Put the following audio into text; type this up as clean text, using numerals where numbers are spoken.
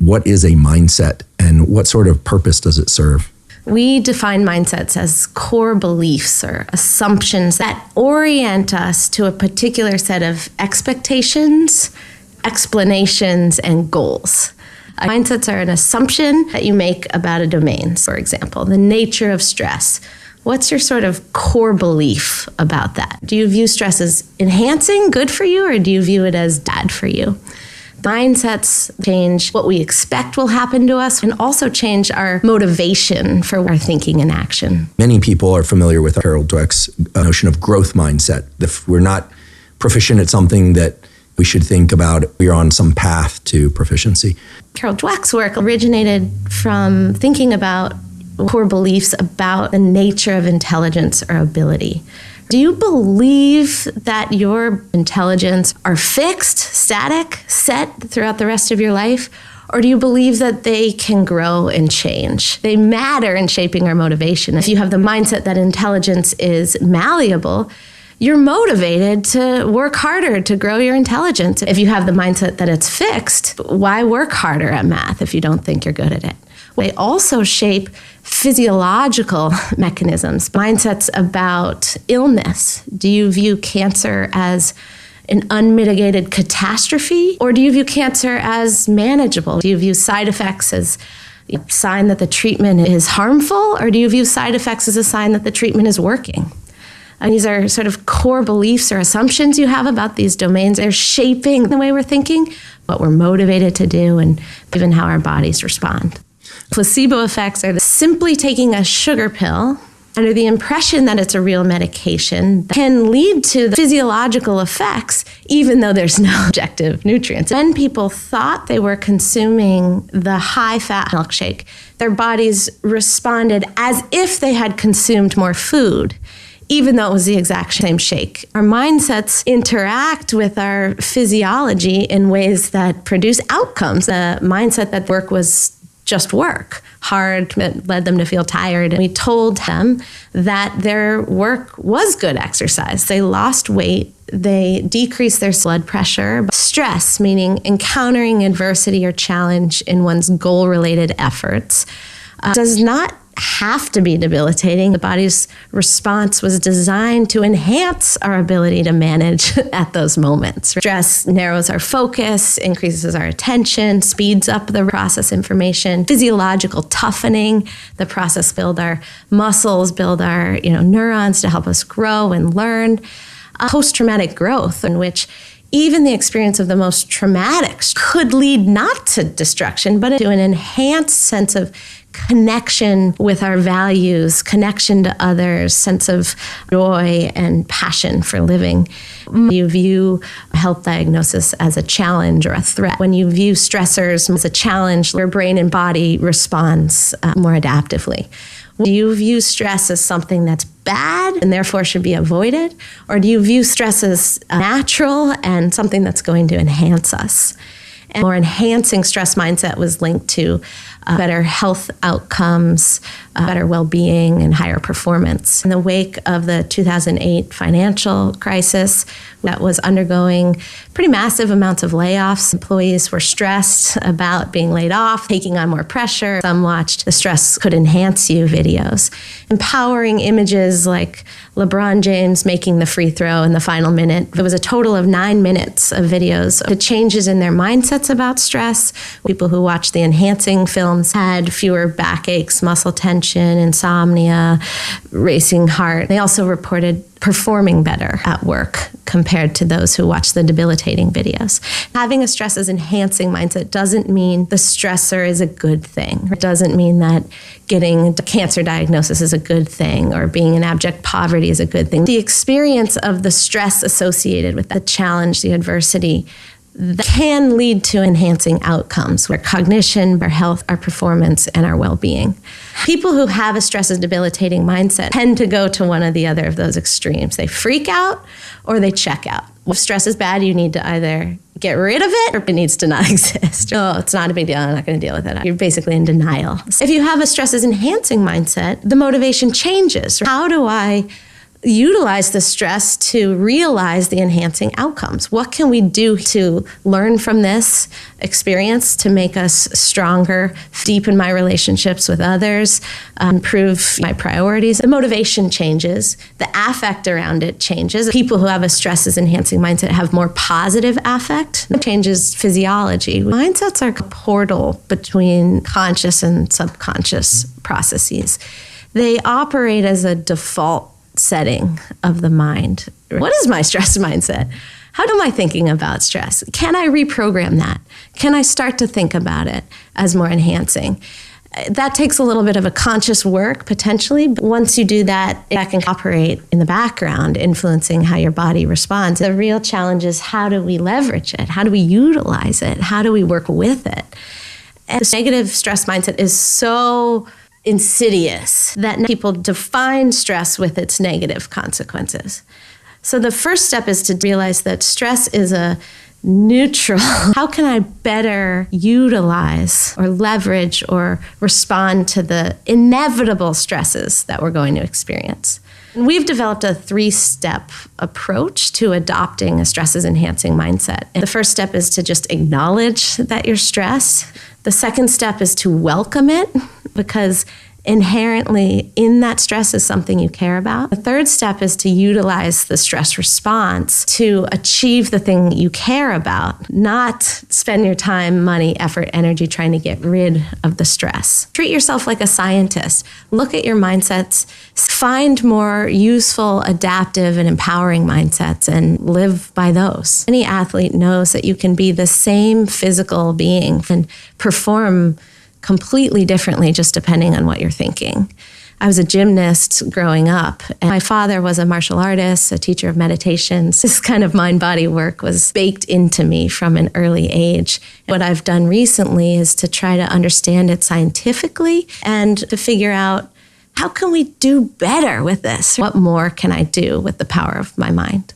what is a mindset and what sort of purpose does it serve? We define mindsets as core beliefs or assumptions that orient us to a particular set of expectations, explanations, and goals. Mindsets are an assumption that you make about a domain. For example, the nature of stress. What's your sort of core belief about that? Do you view stress as enhancing, good for you, or do you view it as bad for you? Mindsets change what we expect will happen to us and also change our motivation for our thinking and action. Many people are familiar with Carol Dweck's notion of growth mindset. If we're not proficient at something, that we should think about we're on some path to proficiency. Carol Dweck's work originated from thinking about core beliefs about the nature of intelligence or ability. Do you believe that your intelligence are fixed, static, set throughout the rest of your life? Or do you believe that they can grow and change? They matter in shaping our motivation. If you have the mindset that intelligence is malleable, you're motivated to work harder to grow your intelligence. If you have the mindset that it's fixed, why work harder at math if you don't think you're good at it? They also shape physiological mechanisms, mindsets about illness. Do you view cancer as an unmitigated catastrophe, or do you view cancer as manageable? Do you view side effects as a sign that the treatment is harmful, or do you view side effects as a sign that the treatment is working? And these are sort of core beliefs or assumptions you have about these domains. They're shaping the way we're thinking, what we're motivated to do, and even how our bodies respond. Placebo effects are simply taking a sugar pill under the impression that it's a real medication can lead to the physiological effects, even though there's no objective nutrients. When people thought they were consuming the high-fat milkshake, their bodies responded as if they had consumed more food, even though it was the exact same shake. Our mindsets interact with our physiology in ways that produce outcomes. The mindset that work was just work hard led them to feel tired. And we told them that their work was good exercise. They lost weight. They decreased their blood pressure. Stress, meaning encountering adversity or challenge in one's goal-related efforts, does not have to be debilitating. The body's response was designed to enhance our ability to manage at those moments. Stress narrows our focus, increases our attention, speeds up the process information. Physiological toughening, the process build our muscles, build our neurons to help us grow and learn. Post-traumatic growth, in which even the experience of the most traumatic could lead not to destruction, but to an enhanced sense of connection with our values, connection to others, sense of joy and passion for living. You view health diagnosis as a challenge or a threat. When you view stressors as a challenge, your brain and body responds more adaptively. Do you view stress as something that's bad and therefore should be avoided? Or do you view stress as natural and something that's going to enhance us? And more enhancing stress mindset was linked to better health outcomes, better well-being, and higher performance. In the wake of the 2008 financial crisis that was undergoing pretty massive amounts of layoffs, employees were stressed about being laid off, taking on more pressure. Some watched the Stress Could Enhance You videos. Empowering images like LeBron James making the free throw in the final minute. There was a total of 9 minutes of videos. The changes in their mindsets about stress. People who watched the enhancing films had fewer backaches, muscle tension, insomnia, racing heart. They also reported performing better at work compared to those who watch the debilitating videos. Having a stress as enhancing mindset doesn't mean the stressor is a good thing. It doesn't mean that getting a cancer diagnosis is a good thing or being in abject poverty is a good thing. The experience of the stress associated with the challenge, the adversity, that can lead to enhancing outcomes, our cognition, our health, our performance, and our well-being. People who have a stress as debilitating mindset tend to go to one or the other of those extremes. They freak out or they check out. If stress is bad, you need to either get rid of it or it needs to not exist. Oh, it's not a big deal. I'm not going to deal with it. You're basically in denial. If you have a stress as enhancing mindset, the motivation changes. How do I utilize the stress to realize the enhancing outcomes. What can we do to learn from this experience to make us stronger, deepen my relationships with others, improve my priorities? The motivation changes. The affect around it changes. People who have a stress is enhancing mindset have more positive affect. It changes physiology. Mindsets are a portal between conscious and subconscious processes. They operate as a default setting of the mind. What is my stress mindset? How am I thinking about stress? Can I reprogram that? Can I start to think about it as more enhancing? That takes a little bit of a conscious work, potentially. But once you do that, that can operate in the background, influencing how your body responds. The real challenge is, how do we leverage it? How do we utilize it? How do we work with it? And this negative stress mindset is so insidious that people define stress with its negative consequences. So the first step is to realize that stress is a neutral. How can I better utilize or leverage or respond to the inevitable stresses that we're going to experience? And we've developed a 3-step approach to adopting a stresses enhancing mindset. And the first step is to just acknowledge that you're stressed. The second step is to welcome it, because inherently in that stress is something you care about. The third step is to utilize the stress response to achieve the thing you care about, not spend your time, money, effort, energy trying to get rid of the stress. Treat yourself like a scientist. Look at your mindsets, find more useful, adaptive, and empowering mindsets and live by those. Any athlete knows that you can be the same physical being and perform completely differently just depending on what you're thinking. I was a gymnast growing up, and my father was a martial artist, a teacher of meditations. This kind of mind-body work was baked into me from an early age. What I've done recently is to try to understand it scientifically and to figure out, how can we do better with this? What more can I do with the power of my mind?